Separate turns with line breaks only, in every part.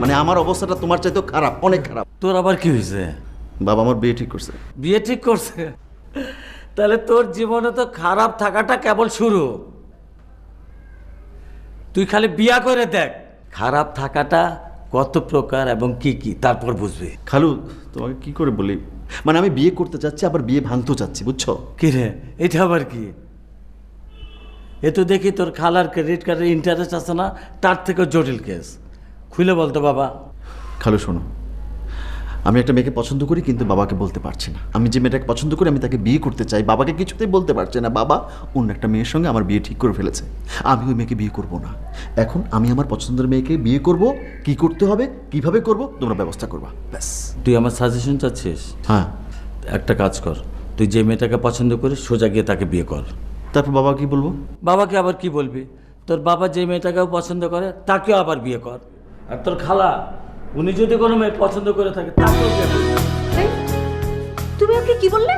মানে আমার অবস্থাটা তোমার চাইতেও খারাপ, অনেক খারাপ।
তোর আবার কি হয়েছে?
বাবা আমার বিয়ে ঠিক করছে।
বিয়ে ঠিক করছে? তাহলে তোর জীবনে তো খারাপ থাকাটা কেবল শুরু। তুই খালি বিয়া করে দেখ খারাপ থাকাটা কত প্রকার এবং কি কি, তারপর বুঝবি।
খালু তোমাকে কি করে বলি, মানে আমি বিয়ে করতে চাচ্ছি আবার বিয়ে ভাঙতেও চাচ্ছি, বুঝছো?
কি রে, এটা আবার কি? এ তো দেখি তোর খালার ক্রেডিট কার্ডের ইন্টারেস্ট আছে না, তার থেকেও জটিল কেস। খুলে বলতো বাবা।
খালু শোনো, আমি একটা মেয়েকে পছন্দ করি কিন্তু বাবাকে বলতে পারছি না। আমি যে মেয়েটাকে পছন্দ করি আমি তাকে বিয়ে করতে চাই, বাবাকে কিছুতেই বলতে পারছি না। বাবা অন্য একটা মেয়ের সঙ্গে আমার বিয়ে ঠিক করে ফেলেছে, আমি ওই মেয়েকে বিয়ে করব না। এখন আমি আমার পছন্দের মেয়েকে বিয়ে করব, কি করতে হবে, কিভাবে করব, তোমরা ব্যবস্থা করবা, ব্যাস।
তুই আমার সাজেশন চাচ্ছিস?
হ্যাঁ।
একটা কাজ কর, তুই যে মেয়েটাকে পছন্দ করিস সোজা গিয়ে তাকে বিয়ে কর।
তারপর বাবা কি বলবো?
বাবাকে আবার কি বলবি? তোর বাবা যে মেয়েটাকেও পছন্দ করে তাকেও আবার বিয়ে কর। আর তোর খালা উনি যদি কোনো মেয়ে পছন্দ করে থাকে তাকেও বিয়ে করবি।
এই, তুমি ওকে কি বললে?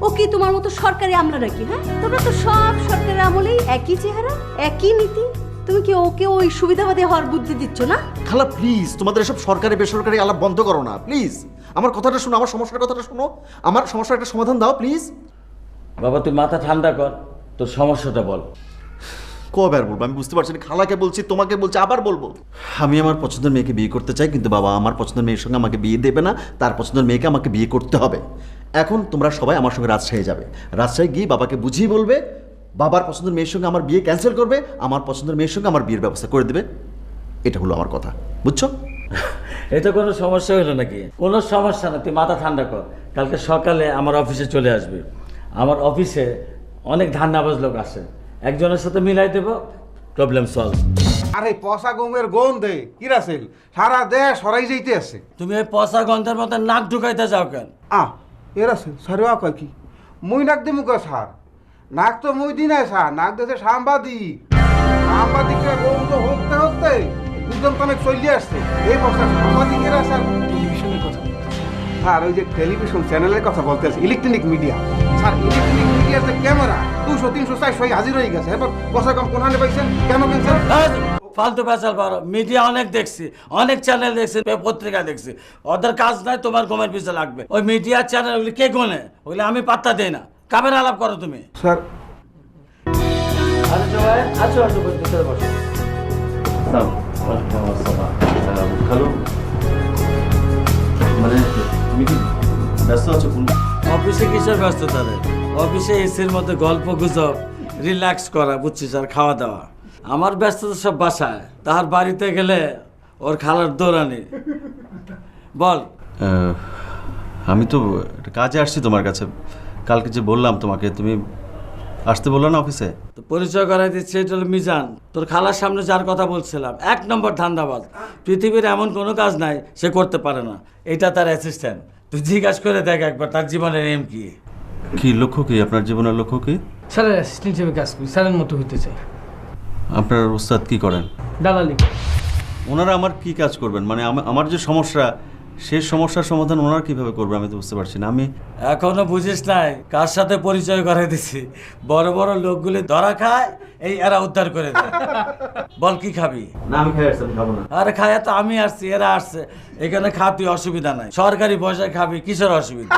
ও কি তোমার মতো সরকারি আমলা নাকি? হ্যাঁ, তোমরা তো সব সরকারি আমলেই একই চেহারা, একই নীতি। তুমি কি ওকে ওই সুবিধাবাদী হওয়ার বুদ্ধি দিচ্ছ না?
খালা প্লিজ, তোমাদের এসব সরকারি বেসরকারি আলাপ বন্ধ করো না প্লিজ। আমার কথাটা শোনো, আমার সমস্যার কথাটা শোনো, আমার সমস্যার একটা সমাধান দাও প্লিজ।
বাবা তুই মাথা ঠান্ডা কর, তোর সমস্যাটা বল।
কবে আর বলবো আমি বুঝতে পারছি না। খালাকে বলছি, তোমাকে বলছি, আবার বলবো। আমি আমার পছন্দের মেয়েকে বিয়ে করতে চাই কিন্তু বাবা আমার পছন্দের মেয়ের সঙ্গে আমাকে বিয়ে দেবে না, তার পছন্দের মেয়েকে আমাকে বিয়ে করতে হবে। এখন তোমরা সবাই আমার সঙ্গে রাজশাহী যাবে, রাজশাহী গিয়ে বাবাকে বুঝিয়ে বলবে বাবার পছন্দের মেয়ের সঙ্গে আমার বিয়ে ক্যান্সেল করবে, আমার পছন্দের মেয়ের সঙ্গে আমার বিয়ের ব্যবস্থা করে দেবে। এটা হলো আমার কথা, বুঝছো?
এটা কোনো সমস্যা হলো নাকি? কোনো সমস্যা না, তুই মাথা ঠান্ডা কর। কালকে সকালে আমার অফিসে চলে আসবি। আমার অফিসে অনেক ধান্দাবাজ লোক আসে, একজনের সাথে মিলাই দেবো, প্রবলেম সলভ।
আরে পচা গমের গন্ধে কি রাসেল সারা দেশ সরাই যাইতে আছে।
তুমি এই পচা গন্ধের মতো নাক ঢুকাইতে যাও কেন?
এ রাসেল সারেও কয় কি মুই নাক দিমু কে সার? নাক তো মুই দি নাই সার, নাক দেশে সাংবাদিক। সাংবাদিকরা গন্ধ হতে হতে দুজন অনেক চলিয়ে আসছে। এই পচা সাংবাদিকেরা স্যার টেলিভিশনের কথা, স্যার ওই যে টেলিভিশন চ্যানেলের কথা বলতে আছে, ইলেকট্রনিক মিডিয়া। স্যার ইলেকট্রনিক মিডিয়ার যে ক্যামেরা 200 300 400 হাজির হয়ে গেছে। এবার পচা গম কোনখানে পাইছেন, কেন পেয়েছেন?
ফালতু পেঁচাল পারো। মিডিয়া অনেক দেখছি, অনেক চ্যানেল দেখছি, পত্রিকা দেখছি। ওদের কাজ নাই তোমার গমের পিছনে লাগবে। ওই মিডিয়া চ্যানেল ওগুলি কে গোনে, ওগুলি আমি পাত্তা দেই না। কামের আলাপ করো তুমি।
স্যার
আরে জয়, আছো আছো, ভিতরে বসো।
খালু মানে তুমি কি ব্যস্ত আছো?
অফিসে কিসের ব্যস্ততা রে? অফিসে এসির মধ্যে গল্প গুজব, রিল্যাক্স করা, বুঝছিস, আর খাওয়া দাওয়া। আমার ব্যস্ততা সব বাসায়, তাহার বাড়িতে গেলে ওর খালার দৌড়ানি। বল।
আমি তো একটা কাজে আসছি তোমার কাছে। কালকে যে বললাম তোমাকে, তুমি আসতে বললো না অফিসে?
তো পরিচয় করাই দিচ্ছে, এটা হলো মিজান। তোর খালার সামনে যার কথা বলছিলাম, 1 নম্বর ধান্দাবাজ। পৃথিবীর এমন কোনো কাজ নাই সে করতে পারে না। এটা তার অ্যাসিস্ট্যান্ট। তুই জিজ্ঞাসা করে দেখ একবার তার জীবনের এম কি।
কি লক্ষ্য কি আপনার জীবনের লক্ষ্য কি?
স্যারের অ্যাসিস্ট্যান্ট হিসেবে কাজ করি, স্যারের মতো হইতে চাই।
আপনার ওস্তাদ কি করেন?
দালালি।
ওনারা আমার কি কাজ করবেন? মানে আমার যে সমস্যা, সেই সমস্যার সমাধান ওনারা কিভাবে করবে আমি তো বুঝতে পারছি না। আমি
এখনো বুঝিস নাই কার সাথে পরিচয় করে দিছি? বড় বড় লোকগুলি ধরা খায়, এই এরা উদ্ধার করে দেয়। বল কি খাবি?
না আমি খাই আসছি, আমি খাবো না।
আরে খায়া তো আমি আসছি, এরা আসছে, এখানে খাবি, অসুবিধা নাই। সরকারি পয়সায় খাবি, কিসের অসুবিধা?